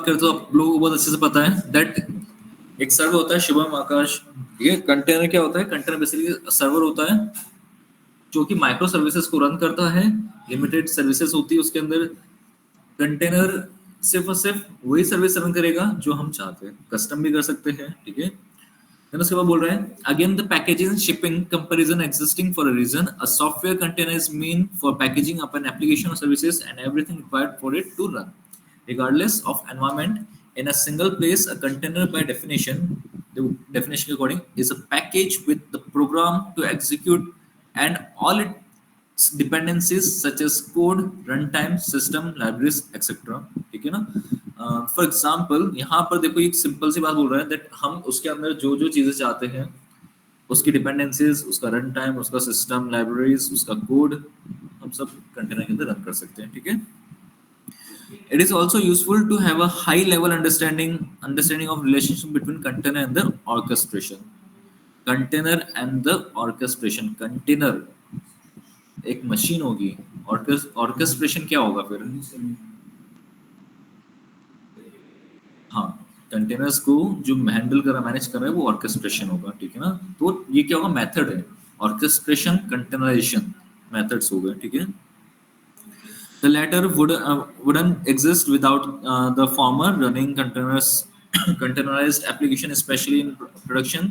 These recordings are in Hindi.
करते हो आप लोगों को बहुत अच्छे से पता है दैट एक सर्वर होता है शुभम आकाश, ठीक है। कंटेनर क्या होता है? कंटेनर बेसिकली सर्वर होता है जो कि माइक्रो सर्विसेज को रन करता है, लिमिटेड सर्विसेज होती है उसके अंदर। कंटेनर सिर्फ और सिर्फ वही सर्विस रन करेगा जो हम चाहते हैं, कस्टम भी कर सकते हैं, ठीक है। then उसके बाद बोल रहे हैं again the packaging shipping comparison existing for a reason a software container is mean for packaging up an application और services and everything required for it to run regardless of environment in a single place. A container by definition, the definition according, is a package with the program to execute and all its dependencies such as code, runtime, system, libraries, etc. ठीक है ना? फॉर एग्जाम्पल यहाँ पर देखो एक सिंपल सी बात बोल रहा है दैट हम उसके अंदर जो जो चीजें चाहते हैं उसकी डिपेंडेंसीज, उसका रन टाइम, उसका सिस्टम, लाइब्रेरीज, उसका कोड हम सब कंटेनर के अंदर रन कर सकते हैं, ठीक है। It is also useful to have a high level understanding of relationship between container and the orchestration. Container and the orchestration. Container एक मशीन होगी, orchestration क्या होगा फिर? हाँ, कंटेनर्स को जो हैंडल कर रहा मैनेज कर रहा है वो ऑर्केस्ट्रेशन होगा, ठीक है ना। तो ये क्या होगा? मेथड है, ऑर्केस्ट्रेशन, कंटेनराइजेशन मेथड्स हो गए, ठीक है। The latter wouldn't exist without the former. Running containerized application, especially in production,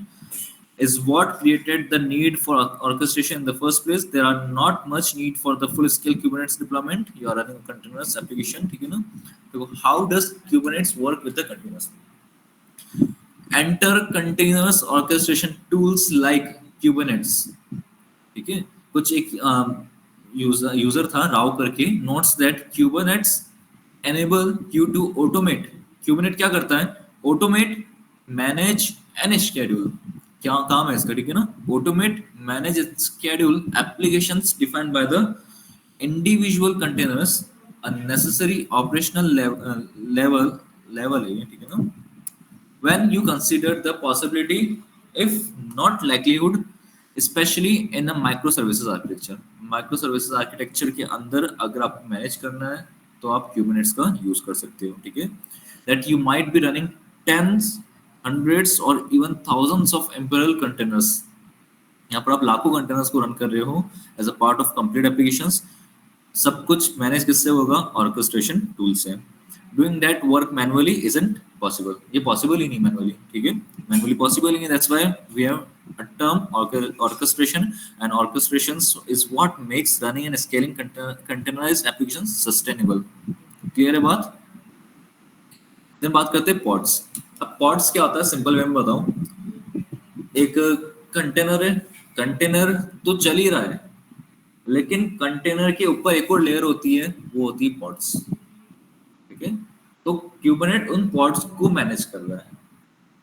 is what created the need for orchestration in the first place. There are not much need for the full-scale Kubernetes deployment. You are running a containers application, ठीक है ना? So how does Kubernetes work with the containers? Enter containers orchestration tools like Kubernetes, ठीक है। कुछ एक यूजर था राव करके notes that Kubernetes enable you to automate. Kubernetes क्या करता है? ऑटोमेट, मैनेज एंड शेड्यूल, क्या काम है इसका, ठीक है ना। Automate, manage, schedule applications defined by the individual containers a necessary operational level है, ठीक है ना। when you consider the possibility if not likelihood especially in a microservices architecture के अंदर अगर आपको मैनेज करना है तो आप Kubernetes का यूज कर सकते हो, ठीक है। that you might be running tens, hundreds or even thousands of parallel containers, यहाँ पर आप लाखों कंटेनर्स को रन कर रहे हो as a part of complete applications. सब कुछ मैनेज किससे होगा? ऑर्केस्ट्रेशन टूल से। Doing that work manually isn't possible, ये पॉसिबल ही नहीं मैनुअली, ठीक है। मैनुअली पॉसिबल ही नहीं, that's why we have a term orchestration, and orchestration is what makes running and scaling containerized applications sustainable. Clear है बात? देन बात करते हैं पॉड्स। अब पॉड्स क्या होता है सिंपल वे में बताऊं। एक कंटेनर है, कंटेनर तो चल ही रहा है लेकिन कंटेनर के ऊपर एक और लेयर होती है, वो होती है पॉड्स, ठीक है। तो क्यूबरनेट उन पॉड्स को मैनेज कर रहा है,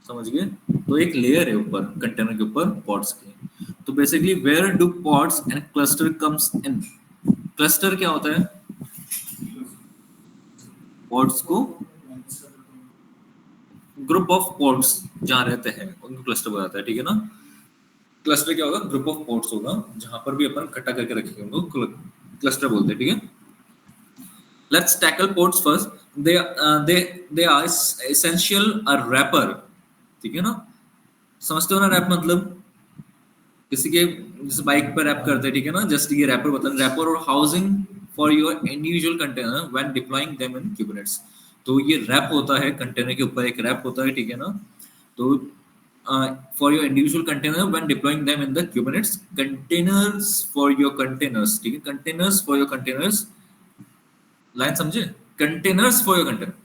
समझ गए। तो एक लेयर है ऊपर कंटेनर के ऊपर पॉड्स की। तो basically where do pods and cluster comes in. Cluster क्या होता है? पॉड्स को ग्रुप ऑफ पॉड्स जहां रहते हैं उनको क्लस्टर बताता है, ठीक है ना। क्लस्टर क्या होगा? ग्रुप ऑफ पॉड्स होगा जहां पर भी अपन इकट्ठा करके रखेंगे उनको क्लस्टर बोलते हैं, ठीक है। Let's tackle pods first. They are essential a wrapper, ठीक है ना। समझते हो ना रैप मतलब? किसी के जैसे बाइक पर रैप करते हैं, ठीक है ना। जस्ट ये रैपर मतलब रैपर और housing for your individual container when deploying them in Kubernetes. तो ये रैप होता है, कंटेनर के ऊपर एक रैप होता है, ठीक है ना। तो for your individual container when deploying them in the Kubernetes, containers for your containers, ठीक है। containers for your containers, line समझे? containers for your container,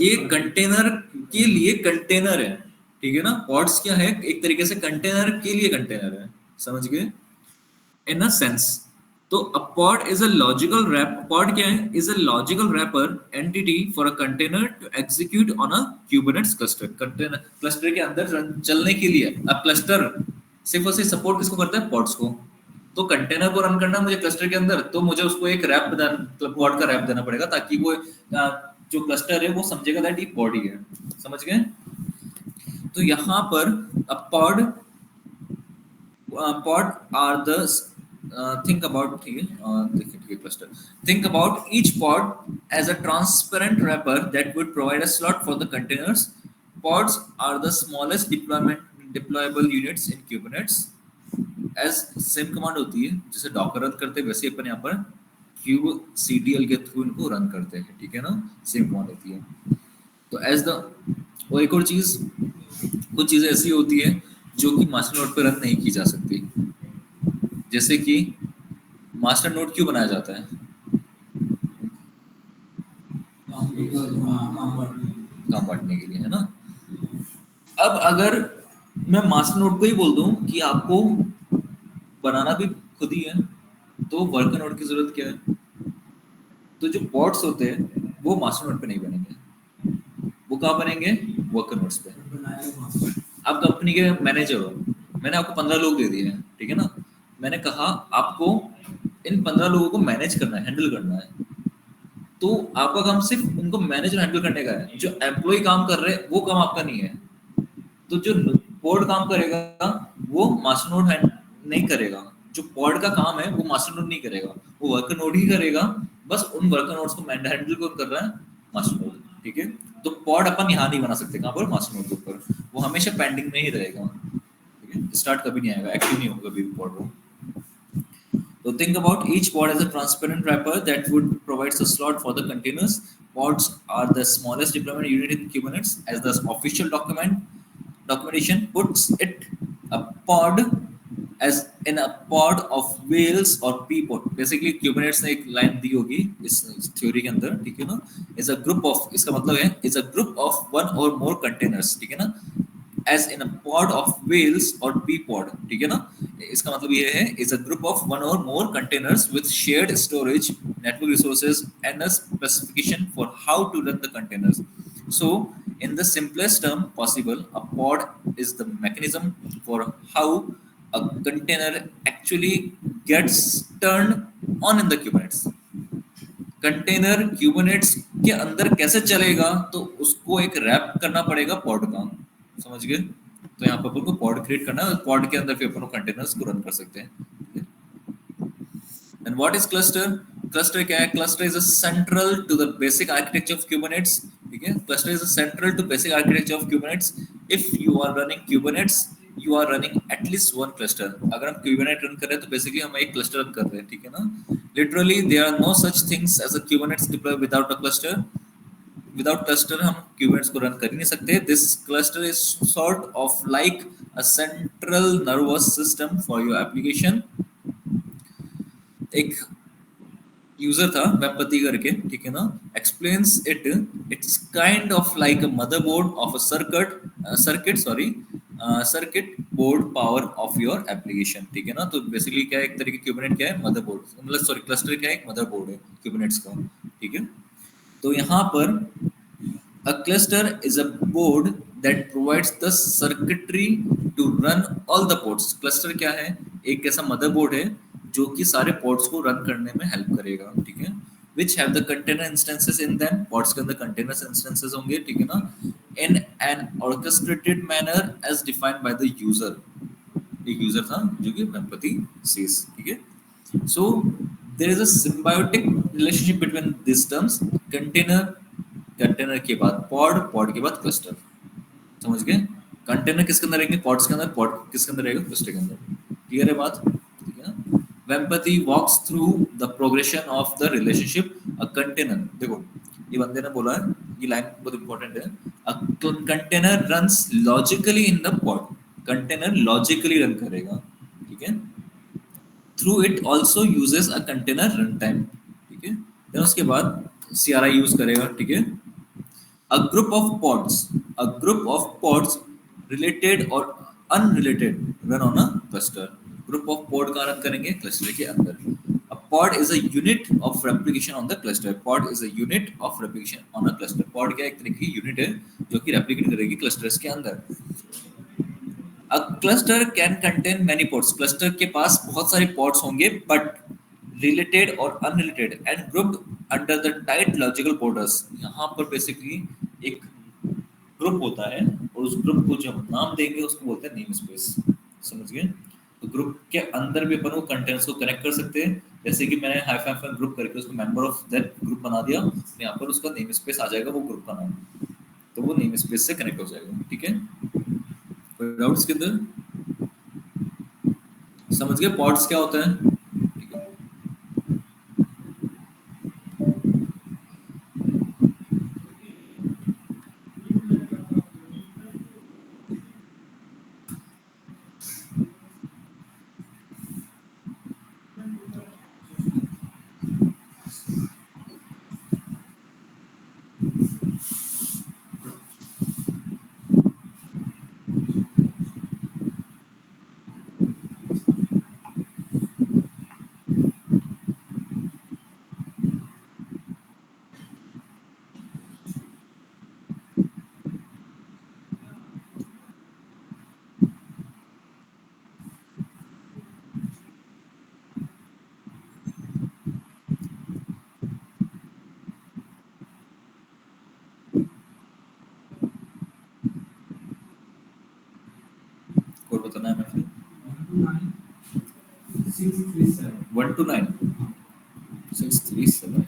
ये कंटेनर के लिए कंटेनर है, ठीक है ना। पॉड्स क्या है? एक तरीके से कंटेनर के लिए कंटेनर है, समझ गए? in a sense, तो a pod is a logical wrap, pod क्या है? is a logical wrapper entity for a container to execute on a Kubernetes cluster। container cluster के अंदर चलने के लिए अब क्लस्टर सिर्फ और सिर्फ सपोर्ट किसको करता है? पॉड्स को। तो कंटेनर को रन करना मुझे क्लस्टर के अंदर, तो मुझे उसको एक रैप पॉड का रैप देना पड़ेगा ताकि वो जो क्लस्टर है वो समझेगा दैट ये पॉड ही है, समझ गए। तो यहाँ पर अब pod are the think about, ठीक है, देखिए, ठीक है, cluster. Think about each pod as a transparent wrapper that would provide a slot for the containers. Pods are the smallest deployable units in Kubernetes. As same command होती है, जैसे docker रन करते हैं वैसे अपन यहाँ पर kubectl के थ्रू इनको रन करते हैं, ठीक है ना, सेम कमांड होती है. तो एज द, और एक और चीज, कुछ चीजें ऐसी होती है जो कि मास्टर नोड पर रन नहीं की जा सकती, जैसे कि मास्टर नोड क्यों बनाया जाता है? काम बांटने के लिए, है ना. अब अगर मैं मास्टर नोड को ही बोल दूं कि आपको बनाना भी खुद ही है, तो वर्कर नोड की जरूरत क्या है? तो जो पॉड्स होते हैं वो मास्टर नोड पे नहीं बनेंगे, वो कहाँ बनेंगे? वर्कर नोड्स पे. आप कंपनी के मैनेजर हो, मैंने आपको 15 लोग दे दिए हैं, ठीक है ना. मैंने कहा आपको इन 15 लोगों को मैनेज करना है, हैंडल करना है. तो आपका काम सिर्फ उनको मैनेज और हैंडल करने का है. जो एम्प्लॉय काम कर रहे हैं वो काम आपका नहीं है. तो जो पॉड काम करेगा वो मास्टर नोड नहीं करेगा. जो पॉड का काम है वो मास्टर नोड नहीं करेगा, वो वर्कर नोड ही करेगा. बस उन वर्कर नोड्स को हैंडल कौन कर रहा है? मास्टर नोड, ठीक है. तो पॉड अपन यहाँ नहीं बना सकते, कहाँ पर? मास्टर नोड के ऊपर. वो हमेशा पेंडिंग में ही रहेगा, ठीक है. स्टार्ट कभी नहीं आएगा, एक्टिव नहीं होगा कभी पॉड वो. So think about each pod as a transparent wrapper that would provides a slot for the containers. Pods are the smallest deployment unit in Kubernetes, as the official documentation puts it. A pod as in a pod of whales or pea pod. Basically Kubernetes ने एक लाइन दी होगी इस थ्योरी के अंदर, ठीक है ना. is a group of, इसका मतलब है is a group of one or more containers, ठीक है ना. as in a pod of whales or pea pod, ठीक है ना. इसका मतलब ये है is a group of one or more containers with shared storage, network resources and a specification for how to run the containers. So in the simplest term possible, a pod is the mechanism for how a container actually gets turned on in the Kubernetes. Container Kubernetes के अंदर कैसे चलेगा, तो उसको एक रैप करना पड़ेगा पॉड का, समझ गए. तो यहाँ पर अपन को पॉड क्रिएट करना है, पॉड के अंदर फिर अपन कंटेनर्स को रन कर सकते हैं. And what is cluster? Cluster क्या है? Cluster is a central to the basic architecture of Kubernetes. ठीक है? Cluster is a central to basic architecture of Kubernetes. If you are running Kubernetes, you are running at least one cluster. अगर हम Kubernetes रन कर रहे हैं तो बेसिकली हम एक क्लस्टर रन कर रहे हैं, ठीक है ना. Literally there are no such things as a Kubernetes deploy without a cluster. Without cluster हम Kubernetes को रन कर ही नहीं सकते. This cluster is sort of like a central nervous system for your application. एक यूजर था वेबपति करके, ठीक है ना, explains it. It's kind of like a motherboard of a circuit board power of your application, ठीक है ना. तो बेसिकली क्या है, एक तरीके क्यूबरनेट क्या है, मदरबोर्ड, मतलब सॉरी क्लस्टर क्या है, एक मदरबोर्ड है क्यूबरनेट्स का, ठीक है. तो यहाँ पर a cluster is a board that provides the circuitry to run all the ports. cluster क्या है, एक ऐसा मदरबोर्ड है जो कि सारे पोर्ट्स को रन करने में हेल्प करेगा, ठीक है. which have the container instances in them. Ports के अंदर कंटेनर इंस्टेंसेस होंगे, ठीक है ना. in an orchestrated manner as defined by the user. एक यूजर था जो कि वेबपति says, ठीक है. so there is a symbiotic relationship between these terms. Container के बाद पॉड, पॉड के बाद क्लस्टर, समझ गए. कंटेनर किसके अंदर रहेंगे, पॉड्स के अंदर. पॉड किसके अंदर रहेगा, क्लस्टर के अंदर. क्लियर है बात, ठीक है ना. Vempati walks through the progression of the relationship. A container, देखो ये बंदे ने बोला है, ये लाइन बहुत इंपॉर्टेंट है. A container runs logically in the pod. Container logically run करेगा, ठीक है. Through it also uses a container run time, ठीक है. देन उसके बाद CRI यूज करेगा, ठीक है. A group of pods related or unrelated run on a cluster. Group of pod का रन करेंगे क्लस्टर के अंदर. A pod is a unit of replication on the cluster. Pod is a unit of replication on a cluster. Pod क्या एक तरह की यूनिट है जो कि रेप्लिकेट करेगी क्लस्टर्स के अंदर. A cluster can contain many pods. Cluster के पास बहुत सारे pods होंगे, but related और unrelated and grouped under the tight logical borders. यहाँ पर बेसिकली एक ग्रुप होता है और उस ग्रुप को जब नाम देंगे उसको बोलते हैं नेम स्पेस, समझ गए. तो ग्रुप के अंदर भी अपन वो कंटेंट्स को कनेक्ट कर सकते हैं। जैसे कि मैंने हाइफन ग्रुप करके उसको मेंबर ऑफ दैट ग्रुप बना दिया, तो यहाँ पर उसका नेम स्पेस आ जाएगा वो ग्रुप का नाम, तो वो नेम स्पेस से कनेक्ट हो जाएगा। ठीक है, कोई डाउट्स के अंदर? समझ गए पॉड्स क्या होता है? ठीक है, कोड बताना है मैं? 1 to 9 637।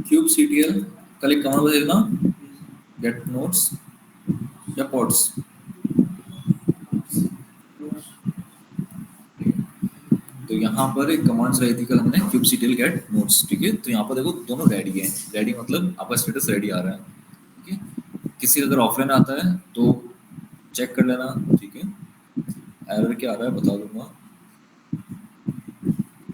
क्यूब सीटीएल कल एक कमांड बजेगा ना, गेट नोट्स या पॉड्स। तो यहाँ पर एक कमांड्स रही थी कल हमने, क्यूब सीटीएल गेट नोट्स। ठीक है, तो यहाँ पर देखो दोनों रेडी हैं। रेडी मतलब आपका स्टेटस रेडी आ रहा है। ठीक है, किसी अगर ऑफलाइन आता है तो चेक कर लेना। ठीक है, एरर क्या आ रहा है बता दूंगा।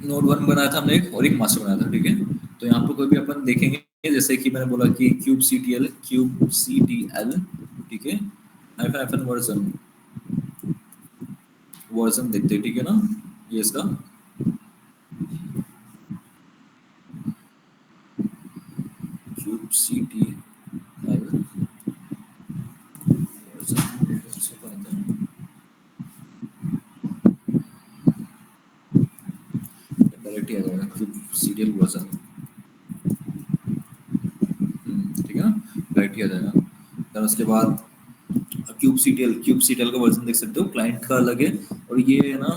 नोड 1 बनाया था हमने एक, और एक मास्टर बनाया था। ठीक है, तो यहाँ पर कोई भी अपन देखेंगे, जैसे कि मैंने बोला कि क्यूब सीटीएल। ठीक है, हाइफन हाइफन वर्जन वर्जन देखते हैं। ठीक है ना, ये इसका क्यूब सीटीएल डायरेक्ट ही आ जाएगा क्यूब सीटीएल वर्जन। ठीक है ना, डायरेक्ट ही आ जाएगा। फिर उसके बाद क्यूब सीटीएल का वर्जन देख सकते हो, क्लाइंट का अलग है और ये है ना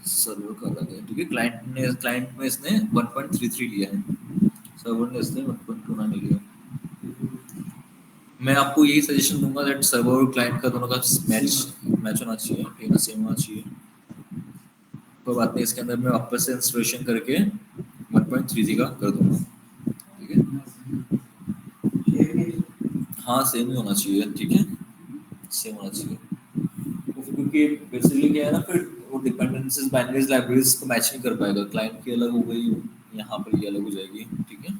सर्वर का अलग है, ठीक है। क्लाइंट में इसने 1.33 लिया है, सर्वर ने इसने 1.29 लिया। मैं आपको यही सजेशन दूंगा दैट सर्वर और क्लाइंट का दोनों का मैच होना चाहिए, ठीक है, सेम होना चाहिए। कोई बात नहीं, इसके अंदर मैं वापस से इंस्टॉलेशन करके 1.30 का कर दूंगा, ठीक है। हाँ सेम ही होना चाहिए, ठीक है, सेम होना चाहिए। क्योंकि बेसिकली क्या है ना, फिर वो डिपेंडेंसीज बाइनरीज लाइब्रेरीज को मैच नहीं कर पाएगा, क्लाइंट की अलग हो गई, यहाँ पर ये अलग हो जाएगी, ठीक है,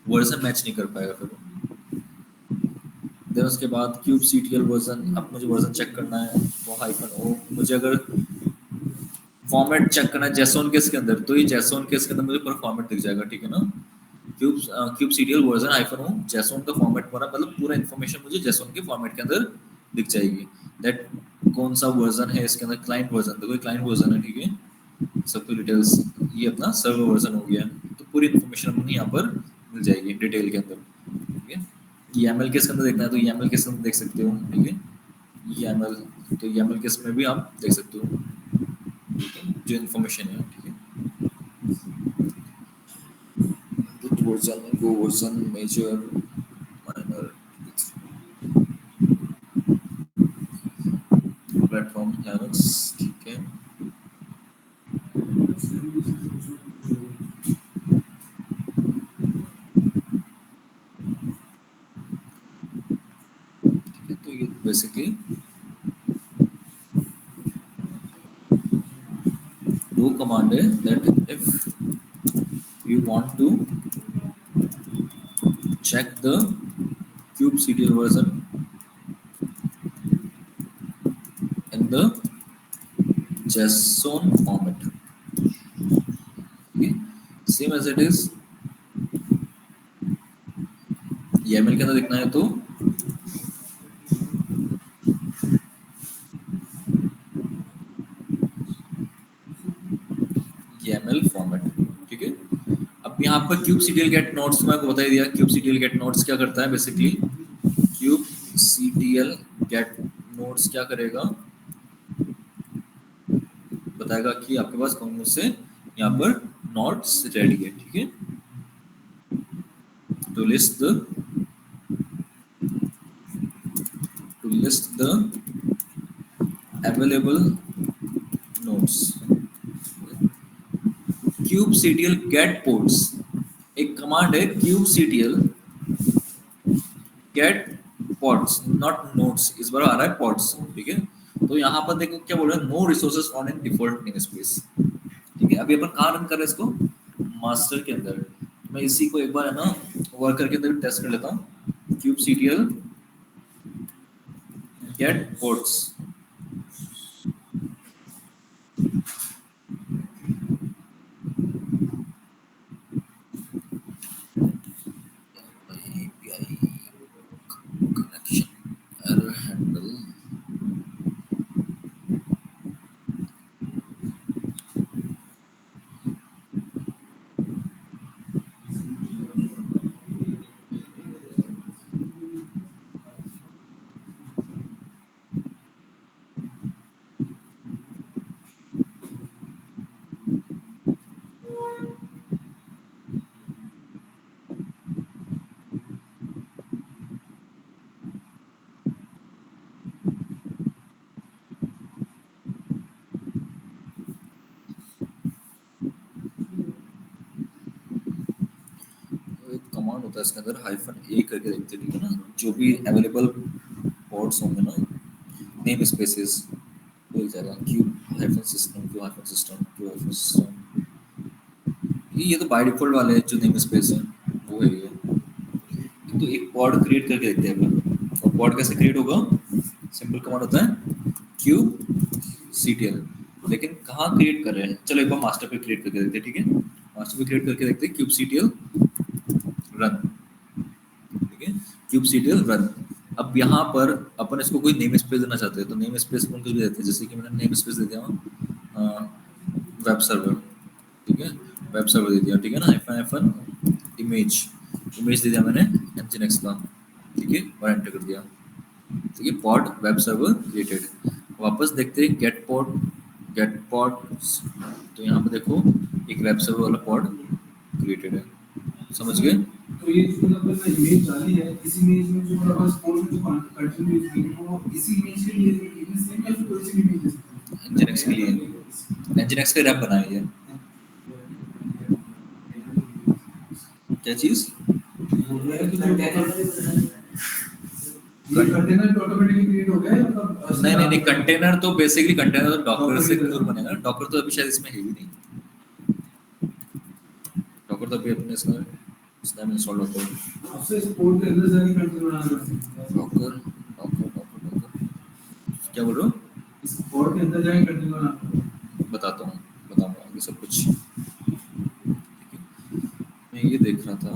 वर्जन मैच नहीं कर पाएगा फिर। देन उसके बाद क्यूब सीटीएल वर्जन, अब मुझे वर्जन चेक करना है तो -o, मुझे अगर फॉर्मेट चेक करना है जेसोन केस के अंदर, तो ये जेसोन केस के अंदर मुझे पूरा फॉर्मेट दिख जाएगा, ठीक है ना। Cube CTL version -o JSON का फॉर्मेट पूरा, मतलब पूरा इन्फॉर्मेशन मुझे जेसोन के फॉर्मेट के अंदर दिख जाएगी। दैट कौन सा वर्जन है इसके अंदर, क्लाइंट वर्जन, देखो क्लाइंट वर्जन है, ठीक है, सबकी डिटेल्स, ये अपना सर्वर वर्जन हो गया, तो पूरी इन्फॉर्मेशन अपनी यहाँ पर मिल जाएगी डिटेल के अंदर, ठीक है। YAML केस के अंदर देखना है तो YAML केस के अंदर देख सकते हो, ठीक है, YAML, तो YAML केस में भी आप देख सकते हो, ठीक है, जो इन्फॉर्मेशन है, ठीक है। Version, go version, major, minor, platform Linux, ठीक है। तो ये बेसिकली दो कमांड है that if you want to check the kubectl version in the JSON format, okay, same as it is YAML के अंदर देखना है तो YAML फॉर्मेट, ठीक है। अब यहाँ पर kubectl get nodes, मैं आपको बता ही दिया kubectl get nodes क्या करता है, बेसिकली kubectl get nodes क्या करेगा, बताएगा कि आपके पास कौन से यहाँ पर नोड्स रेडी है, ठीक है, to list the available nodes। kubectl get ports, एक कमांड है kubectl get ports not nodes, इस बार आ रहा है ports, ठीक है। तो यहाँ पर देखो क्या बोल रहा है, no resources found in default namespace, ठीक है। अभी अपन कहाँ रन कर रहे हैं इसको, मास्टर के अंदर। मैं इसी को एक बार है ना वर्कर के अंदर टेस्ट कर लेता हूँ, kubectl get ports, connection error handle, command होता है इसके अंदर -a करके देखते हैं, ठीक है ना, जो भी अवेलेबल पोर्ट्स होंगे ना, नेम स्पेसेस मिल जाएगा, -system -system, ये तो बाय डिफॉल्ट वाले जो नेम स्पेस है वो है ये। तो एक पॉड क्रिएट करके देखते हैं अपन, और पॉड कैसे क्रिएट होगा, सिंपल कमांड होता है kubectl, लेकिन कहाँ क्रिएट कर रहे हैं, चलो एक बार मास्टर पे क्रिएट करके देखते हैं, ठीक है, मास्टर पे क्रिएट करके देखते हैं kubectl रन, ठीक है, kubectl रन। अब यहाँ पर अपन इसको कोई नेम स्पेस देना चाहते हैं तो नेम स्पेस अपन कुछ भी देते हैं, जैसे कि मैंने नेम स्पेस दे दिया वेब सर्वर, ठीक है, वेब सर्वर दे दिया, ठीक है ना, -इमेज दे दिया मैंने nginx का, ठीक है, और एंटर कर दिया। तो ये पॉड वेब सर्वर क्रिएटेड है। वापस देखते हैं गेट पॉड। तो यहाँ पे देखो एक वेब सर्वर वाला पॉड क्रिएटेड है, समझ गए? तो ये जो मतलब इमेज डाली है, इस इमेज में जो मतलब स्पोर्ट में जो कंटिन्यू यूज है वो इसी इमेज के लिए सेम या फिर कोई सी भी इमेज है Nginx के लिए Nginx का रैप बनाई है। क्या चीज? ये कंटेनर ऑटोमेटिकली क्रिएट हो गया है मतलब नहीं, कंटेनर तो बेसिकली कंटेनर तो डॉकर से क्यों बनेगा। डॉकर तो अभी शायद इसमें है ही नहीं। डॉकर तो अभी अपने इसमें इंस्टॉल होता है। उससे स्पोर्ट के अंदर जाके कंटेनर बना सकते हैं। डॉकर डॉकर डॉकर डॉकर क्या बोल रहे हो? स्पोर्ट के अंदर जाके कंटेनर बनाना बताता हूँ, बताऊंगा ये सब कुछ। मैं ये देख रहा था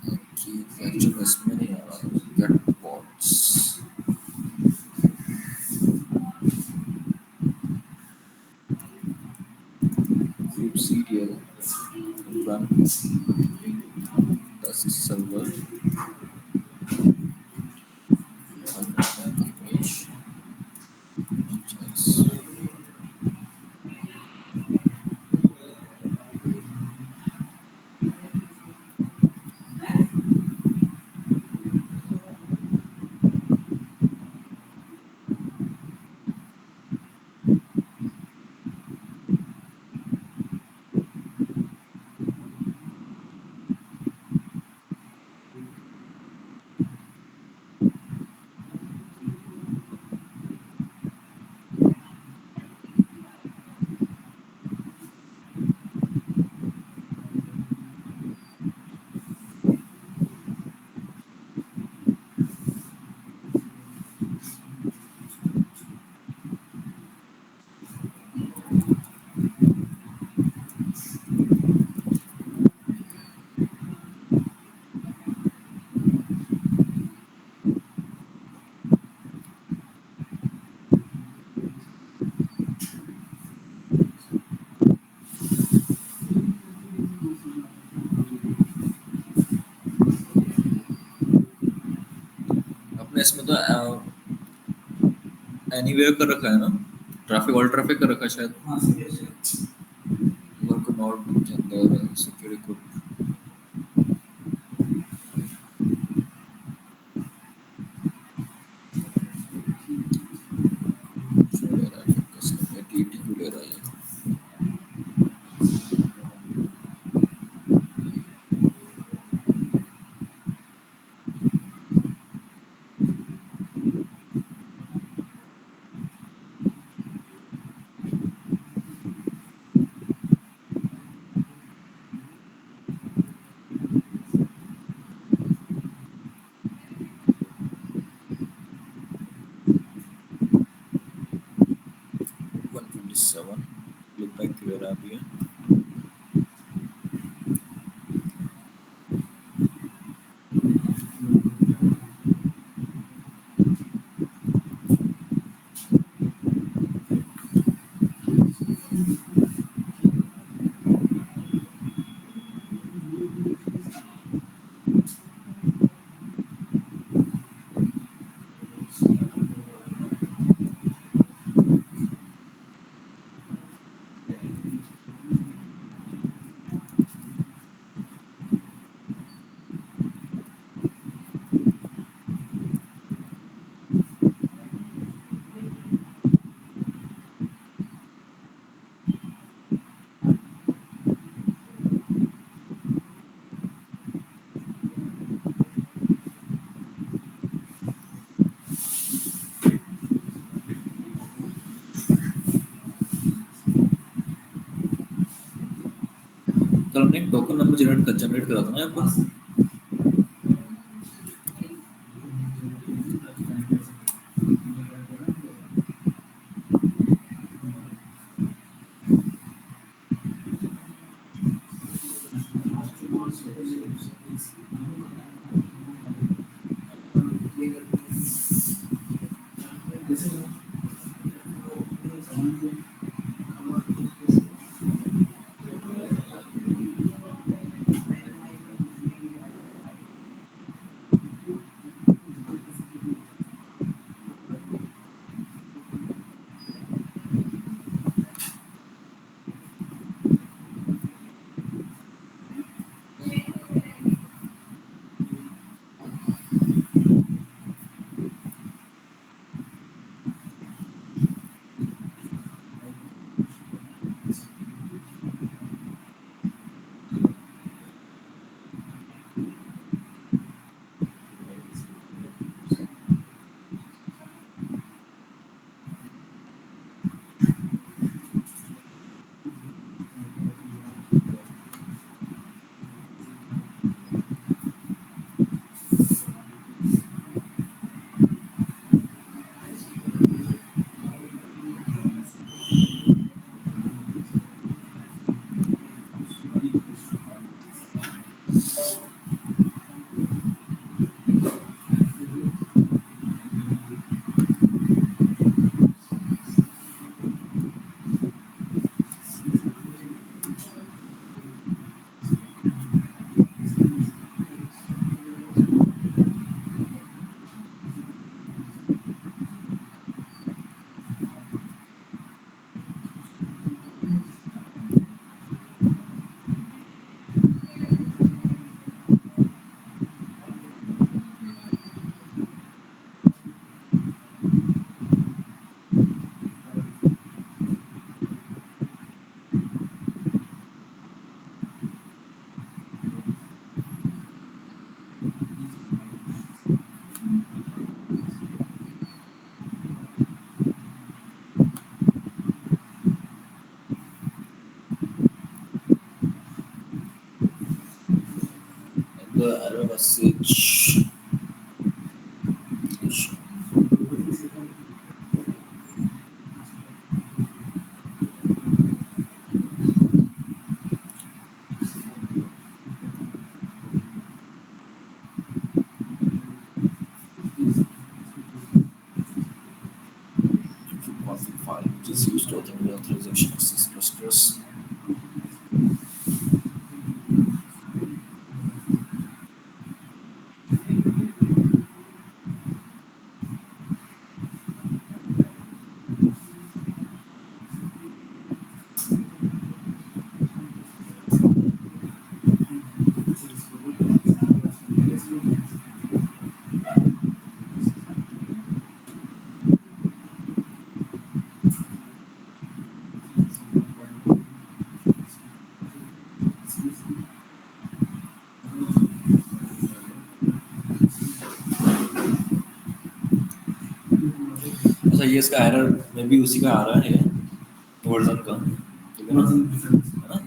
कि एक्चुअली इसमें नहीं आ रहा get pods. kubectl run task server image images. अपने इसमें तो एनीवेयर कर रखा है ना, ट्रैफिक ऑल ट्रैफिक कर रखा है शायद। हाँ सही वर्क नोड के अंदर सिक्योरिटी ग्रुप ले रहा है, कस्टमर टीटी क्यों ले रहा है ये? वन 127 लुक लाइक क्लियर आ भी है। कल हमने एक टोकन नंबर जनरेट करा था ना यहाँ पर। message. Config file which is used to authentication authorization of C++. अच्छा ये इसका एरर में भी उसी का आ रहा है वर्जन का, ठीक है ना,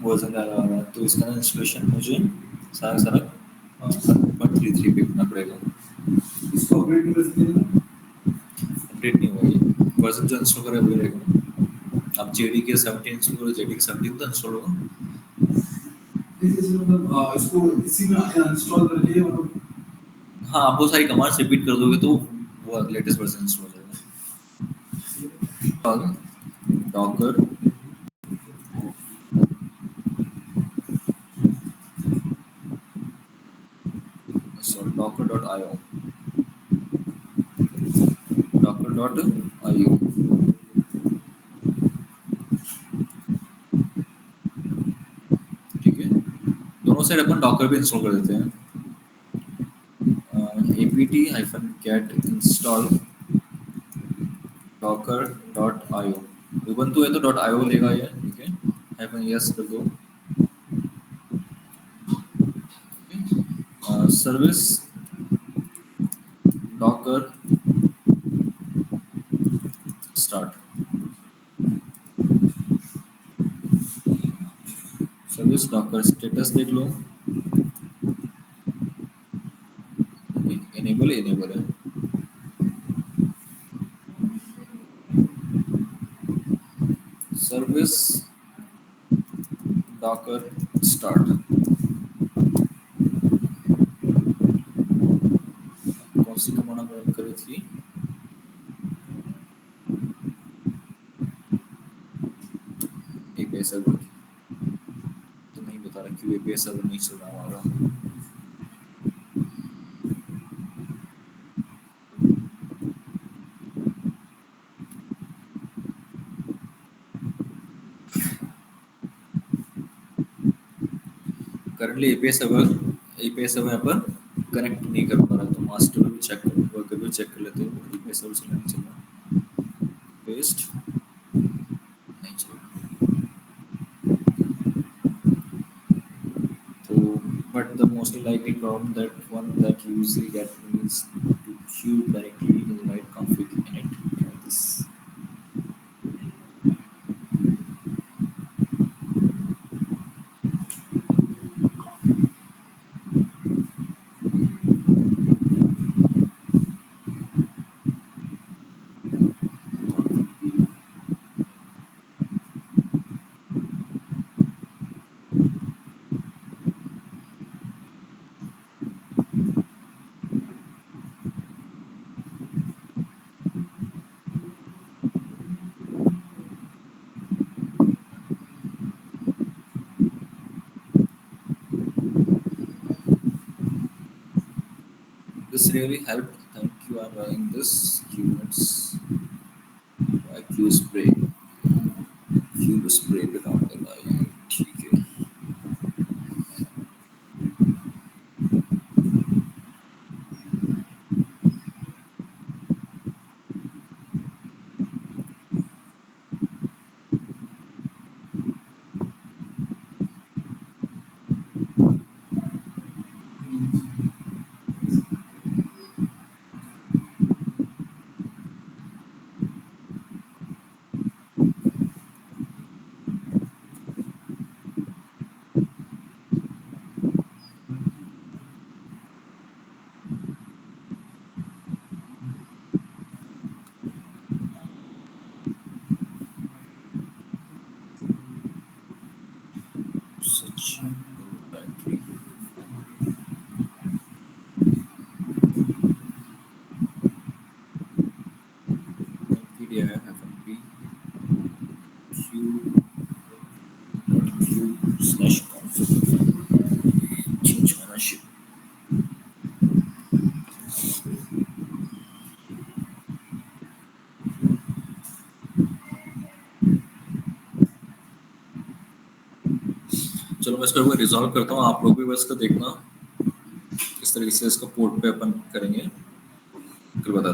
वर्जन का एरर आ रहा है, तो इसका इंस्टॉलेशन मुझे सारा सारा 1.33 पे करना पड़ेगा। इसको अपडेट नहीं कर सकते? अपडेट नहीं होगा, ये वर्जन जो इंस्टॉल करा है वही रहेगा। आप जेडीके 17 इंस्टॉल करो, जेडीके 17 तो इंस्टॉल होगा। जैसे मतलब इसको इसी में इंस्टॉल करके मतलब हाँ आप वो सारी कमांड्स रिपीट कर दोगे तो वो लेटेस्ट वर्जन इंस्टॉल हो जाएगा। डॉकर sorry docker.io docker.io ठीक है, दोनों साइड अपन डॉकर भी इंस्टॉल कर देते हैं। apt-get install docker.io ubuntu है तो .io लेगा ये, ठीक है, -yes कर दो। Service docker start, service docker status देख लो, इनेबल है। सर्विस docker start, कौन सी कमांड रन करी थी, एपीआई सर्वर तो नहीं बता रहा क्यों एपीआई सर्वर नहीं चल रहा हमारा। करंटली एपीआई सर्वर यहाँ पर कनेक्ट नहीं कर पा रहा, तो मास्टर भी चेक वर्कर भी चेक कर लेते हो, एपीआई सर्वर चल नहीं चल रहा, पेस्ट नहीं चल रहा। तो but the most likely problem that one that usually get means to queue directly in the right config init like this. This really helped. Thank you. I'm running this units by Q spray. Q spray पे काम करना है, ठीक है। चलो मैं इसको एक बार रिजॉल्व करता हूँ, आप लोग भी बस इसको देखना किस तरीके से इसको पोर्ट पे अपन करेंगे, फिर बता